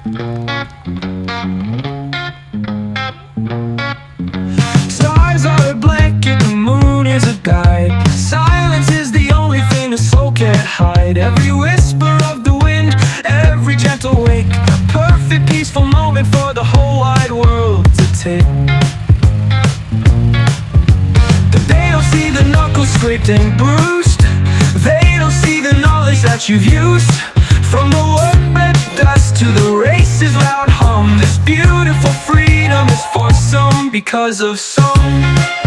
Stars are a blanket, the moon is a guide. Silence is the only thing the soul can't hide. Every whisper of the wind, every gentle wake, a perfect peaceful moment for the whole wide world to take. They don't see the knuckles scraped and bruised. They don't see the knowledge that you've used. From the workbench dust to the race's loud hum, this beautiful freedom is for some because of some.